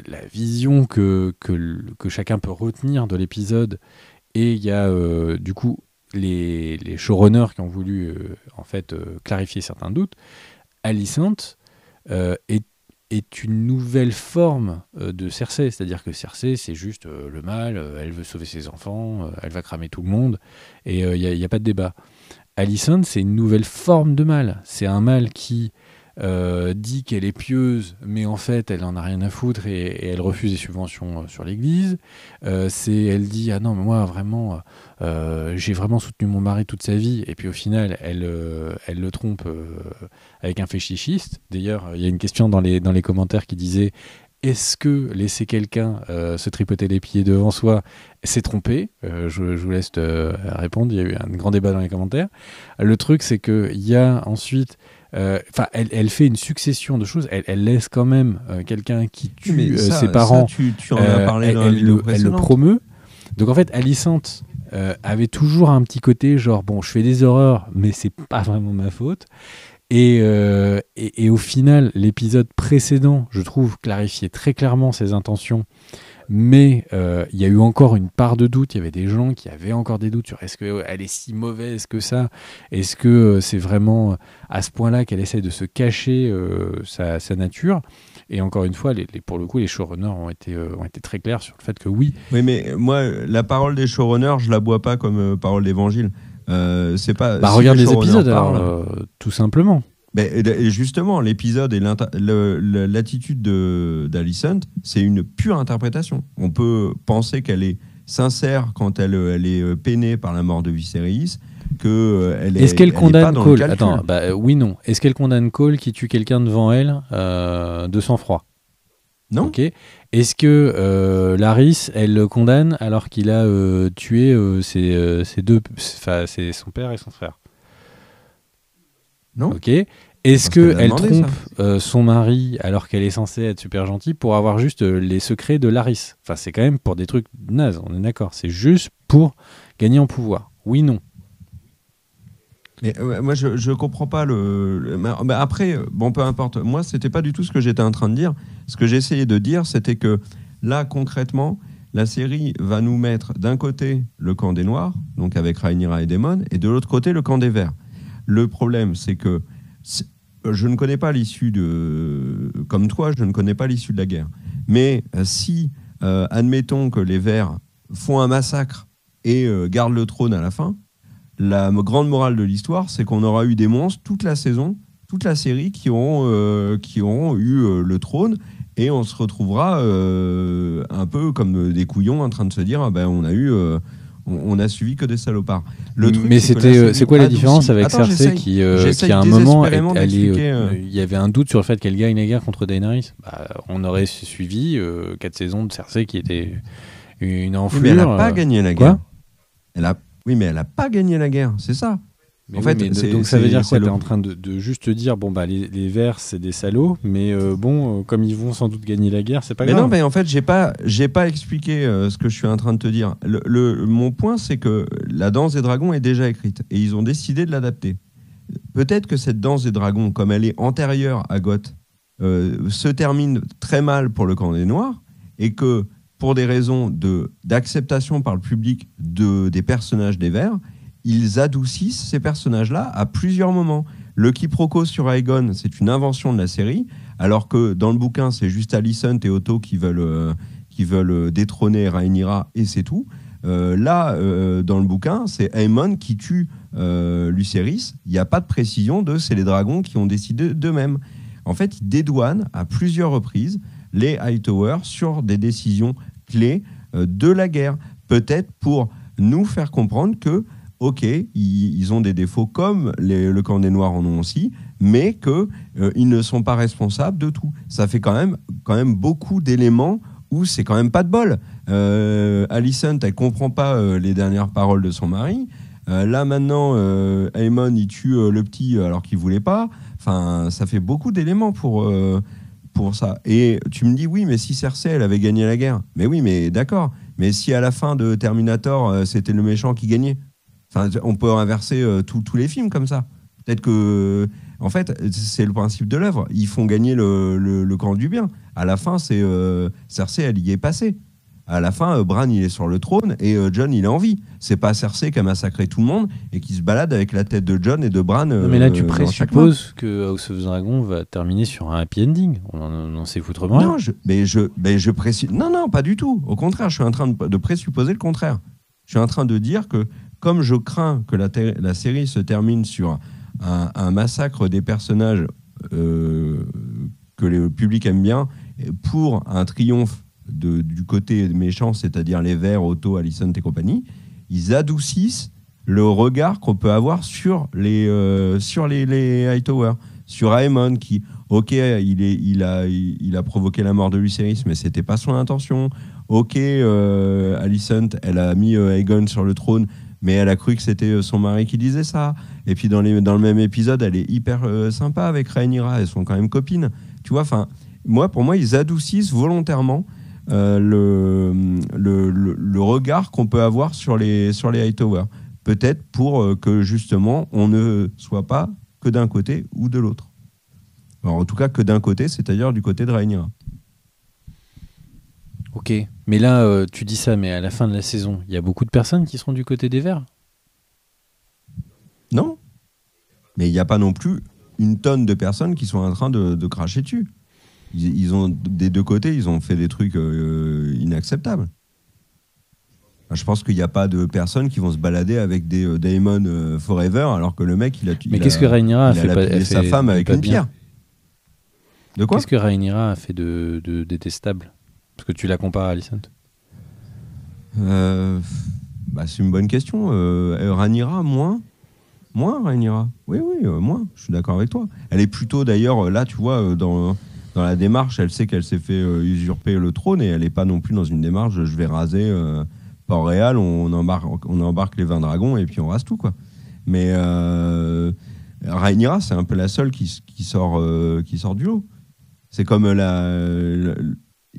la vision que chacun peut retenir de l'épisode, et il y a du coup les showrunners qui ont voulu clarifier certains doutes. Alicent est une nouvelle forme de Cersei, c'est-à-dire que Cersei c'est juste le mal, elle veut sauver ses enfants, elle va cramer tout le monde, et il n'y a pas de débat. Alicent, c'est une nouvelle forme de mal, c'est un mal qui dit qu'elle est pieuse, mais en fait elle en a rien à foutre et elle refuse des subventions sur l'église. Elle dit ah non mais moi vraiment j'ai vraiment soutenu mon mari toute sa vie, et puis au final elle le trompe avec un fétichiste. D'ailleurs il y a une question dans les commentaires qui disait est-ce que laisser quelqu'un se tripoter les pieds devant soi, c'est tromper ? Je vous laisse répondre, il y a eu un grand débat dans les commentaires. Le truc c'est qu'il y a ensuite elle fait une succession de choses. Elle laisse quand même quelqu'un qui tue ses parents. Tu en as parlé dans la vidéo précédente. Elle le promeut. Donc en fait, Alicent avait toujours un petit côté genre bon, je fais des horreurs, mais c'est pas vraiment ma faute. Et au final, l'épisode précédent, je trouve, clarifiait très clairement ses intentions. Mais il y a eu encore une part de doute. Il y avait des gens qui avaient encore des doutes sur est-ce qu'elle est si mauvaise que ça ? Est-ce que c'est vraiment à ce point-là qu'elle essaie de se cacher sa nature ? Et encore une fois, pour le coup, les showrunners ont été très clairs sur le fait que oui. Oui, mais moi, la parole des showrunners, je la bois pas comme parole d'évangile. C'est pas. Regarde les épisodes, alors, tout simplement. Et justement, l'épisode et l'attitude d'Alicent, c'est une pure interprétation. On peut penser qu'elle est sincère quand elle est peinée par la mort de Viserys, Est-ce qu'elle condamne Cole ? Attends, oui, non. Est-ce qu'elle condamne Cole qui tue quelqu'un devant elle de sang-froid ? Non. Okay. Est-ce que Larys, elle le condamne alors qu'il a tué ses deux, c'est son père et son frère ? Non. Ok. Est-ce Parce qu'elle l'a qu'elle demandé, trompe ça. son mari alors qu'elle est censée être super gentille pour avoir juste les secrets de Laris? Enfin, c'est quand même pour des trucs nazes, on est d'accord. C'est juste pour gagner en pouvoir. Oui, non. Mais moi, je comprends pas mais après, bon, peu importe. Moi, c'était pas du tout ce que j'étais en train de dire. Ce que j'essayais de dire, c'était que là, concrètement, la série va nous mettre d'un côté le camp des Noirs, donc avec Rhaenyra et Daemon, et de l'autre côté le camp des Verts. Le problème, c'est que je ne connais pas l'issue comme toi, je ne connais pas l'issue de la guerre. Mais si, admettons que les Verts font un massacre et gardent le trône à la fin, la grande morale de l'histoire, c'est qu'on aura eu des monstres toute la saison, toute la série qui auront eu le trône, et on se retrouvera un peu comme des couillons en train de se dire ah ben on a suivi que des salopards. Le truc, Mais c'est quoi la différence avec Cersei Cersei qui à un moment, il y avait un doute sur le fait qu'elle gagne la guerre contre Daenerys? On aurait suivi 4 saisons de Cersei qui était une enflure. Oui, mais elle n'a pas gagné la guerre. Quoi? Oui, mais elle n'a pas gagné la guerre, c'est ça. Mais en fait, donc ça veut dire quoi? Tu es en train de juste te dire bon bah les Verts c'est des salauds, mais comme ils vont sans doute gagner la guerre, c'est pas grave. Mais non, mais en fait j'ai pas expliqué ce que je suis en train de te dire. Mon point, c'est que la Danse des Dragons est déjà écrite et ils ont décidé de l'adapter. Peut-être que cette Danse des Dragons, comme elle est antérieure à Goth, se termine très mal pour le camp des Noirs, et que pour des raisons d'acceptation par le public des personnages des Verts, ils adoucissent ces personnages-là à plusieurs moments. Le quiproquo sur Aegon, c'est une invention de la série, alors que dans le bouquin, c'est juste Alicent et Otto qui veulent détrôner Rhaenyra, et c'est tout. Là, dans le bouquin, c'est Aemon qui tue Lucerys. Il n'y a pas de précision c'est les dragons qui ont décidé d'eux-mêmes. En fait, ils dédouanent à plusieurs reprises les Hightower sur des décisions clés de la guerre. Peut-être pour nous faire comprendre que ok, ils ont des défauts comme le camp des Noirs en ont aussi, mais qu'ils ne sont pas responsables de tout. Ça fait quand même beaucoup d'éléments où c'est quand même pas de bol. Alicent, elle comprend pas les dernières paroles de son mari. Là maintenant, Aemon, il tue le petit alors qu'il voulait pas. Enfin, ça fait beaucoup d'éléments pour ça. Et tu me dis oui, mais si Cersei, elle avait gagné la guerre. Mais oui, mais d'accord. Mais si à la fin de Terminator, c'était le méchant qui gagnait. Enfin, on peut inverser tous les films comme ça. Peut-être que, en fait, c'est le principe de l'œuvre. Ils font gagner le camp du bien. À la fin, c'est Cersei, elle y est passée. À la fin, Bran, il est sur le trône et Jon, il est en vie. C'est pas Cersei qui a massacré tout le monde et qui se balade avec la tête de Jon et de Bran. Mais là, tu présupposes que House of Dragon va terminer sur un happy ending. On sait foutrement rien. Non, je précise. Non, pas du tout. Au contraire, je suis en train de présupposer le contraire. Je suis en train de dire que comme je crains que la série se termine sur un massacre des personnages que le public aime bien, pour un triomphe du côté méchant, c'est-à-dire les Verts, Otto, Alicent et compagnie, ils adoucissent le regard qu'on peut avoir sur les Hightower, sur Aemon qui, ok, il a provoqué la mort de Lucerys, mais c'était pas son intention. Ok, Alicent, elle a mis Aegon sur le trône, mais elle a cru que c'était son mari qui disait ça. Et puis dans le même épisode, elle est hyper sympa avec Rhaenyra, elles sont quand même copines. Tu vois, enfin, pour moi, ils adoucissent volontairement le regard qu'on peut avoir sur les Hightower. Peut-être pour que justement, on ne soit pas que d'un côté ou de l'autre. Alors, en tout cas, que d'un côté, c'est-à-dire du côté de Rhaenyra. Ok, mais là, tu dis ça, mais à la fin de la saison, il y a beaucoup de personnes qui seront du côté des Verts? Non, mais il n'y a pas non plus une tonne de personnes qui sont en train de cracher dessus. Ils ont, des deux côtés, ils ont fait des trucs inacceptables. Enfin, je pense qu'il n'y a pas de personnes qui vont se balader avec des Daemon Forever, alors que le mec, mais qu'est-ce que Rhaenyra a fait sa femme avec une pierre? De quoi? Qu'est-ce que Rhaenyra a fait de détestable? Parce que tu la compares à Alicent. C'est une bonne question. Rhaenyra, moins Rhaenyra. Oui, moins. Je suis d'accord avec toi. Elle est plutôt, d'ailleurs, là, tu vois, dans la démarche, elle sait qu'elle s'est fait usurper le trône et elle n'est pas non plus dans une démarche je vais raser Port-Réal, on embarque les 20 dragons et puis on rase tout, quoi. Mais Rhaenyra, c'est un peu la seule qui sort du lot. C'est comme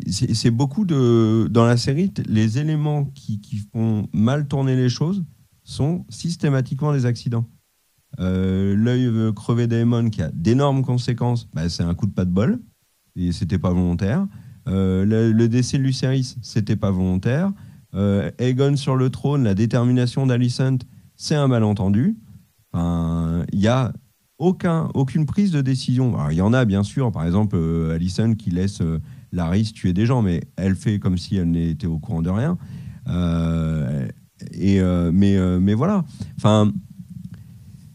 c'est beaucoup dans la série, les éléments qui font mal tourner les choses sont systématiquement des accidents. L'œil crevé d'Aemon qui a d'énormes conséquences, c'est un coup de pas de bol et c'était pas volontaire. Le décès de Lucerys, c'était pas volontaire. Aegon sur le trône, la détermination d'Alicent, c'est un malentendu. Il y a aucune prise de décision. Alors, il y en a bien sûr, par exemple Alicent qui laisse Larys tuer des gens, mais elle fait comme si elle n'était au courant de rien. Mais voilà.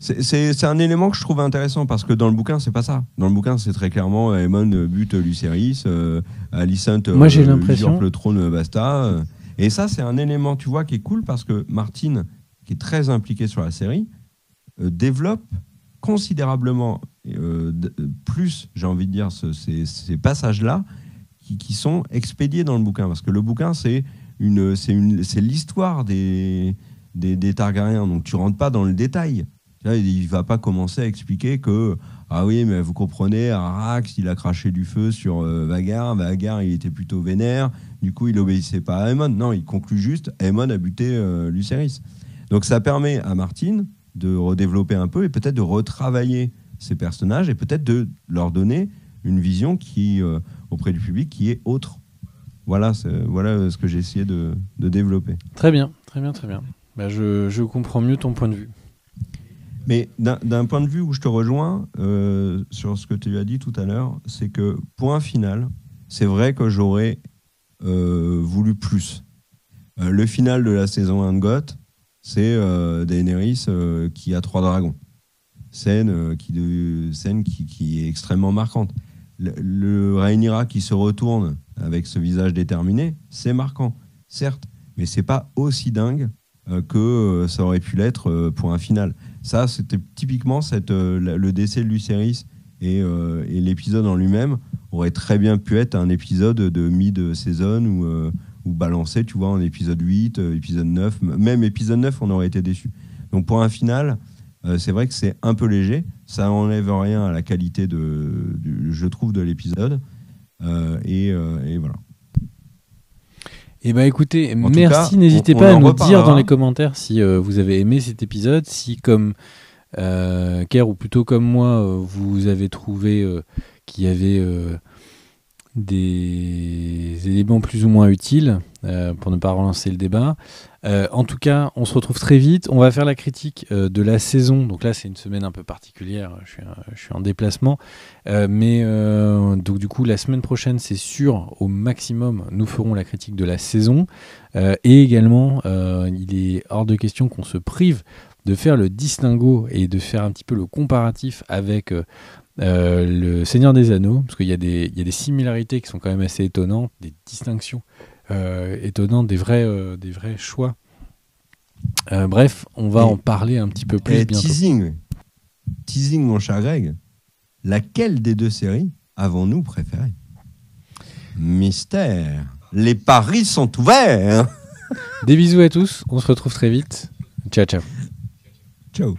C'est un élément que je trouve intéressant parce que dans le bouquin, c'est pas ça. Dans le bouquin, c'est très clairement Aemon bute Lucerys, Alicent usurpe le trône, basta. Et ça, c'est un élément, tu vois, qui est cool parce que Martin, qui est très impliqué sur la série, développe considérablement plus, j'ai envie de dire, ces passages-là qui sont expédiés dans le bouquin. Parce que le bouquin, c'est l'histoire des Targaryens. Donc, tu rentres pas dans le détail. Il va pas commencer à expliquer que ah oui, mais vous comprenez, Arrax, il a craché du feu sur Vhagar. Vhagar, il était plutôt vénère. Du coup, il obéissait pas à Aemon. Non, il conclut juste Aemon a buté Lucerys. Donc, ça permet à Martin de redévelopper un peu et peut-être de retravailler ces personnages et peut-être de leur donner une vision qui, auprès du public, qui est autre. Voilà ce que j'ai essayé de développer. Très bien. Je comprends mieux ton point de vue. Mais d'un point de vue où je te rejoins sur ce que tu as dit tout à l'heure, c'est que, point final, c'est vrai que j'aurais voulu plus. Le final de la saison 1 de GOT', c'est Daenerys qui a 3 dragons. Scène qui est extrêmement marquante. Le Rhaenyra qui se retourne avec ce visage déterminé, c'est marquant, certes, mais c'est pas aussi dingue que ça aurait pu l'être pour un final. Ça, c'était typiquement le décès de Lucerys et l'épisode en lui-même aurait très bien pu être un épisode de mid-saison ou balancé, tu vois, en épisode 8, épisode 9. Même épisode 9, on aurait été déçus. Donc pour un final, c'est vrai que c'est un peu léger. Ça n'enlève rien à la qualité, je trouve, de l'épisode. Et voilà. Eh ben écoutez, merci. N'hésitez pas à nous dire dans les commentaires si vous avez aimé cet épisode, si comme Ker ou plutôt comme moi, vous avez trouvé qu'il y avait des éléments plus ou moins utiles pour ne pas relancer le débat. En tout cas, on se retrouve très vite. On va faire la critique de la saison. Donc là, c'est une semaine un peu particulière. Je suis en déplacement. Donc du coup, la semaine prochaine, c'est sûr, au maximum, nous ferons la critique de la saison. Et également, il est hors de question qu'on se prive de faire le distinguo et de faire un petit peu le comparatif avec le Seigneur des Anneaux, parce qu'il y a des similarités qui sont quand même assez étonnantes, des distinctions étonnantes, des vrais choix. Bref, on va en parler un petit peu plus bientôt. Teasing, mon cher Greg, laquelle des deux séries avons-nous préféré? Mystère. Les paris sont ouverts. Des bisous à tous, on se retrouve très vite. Ciao. Ciao.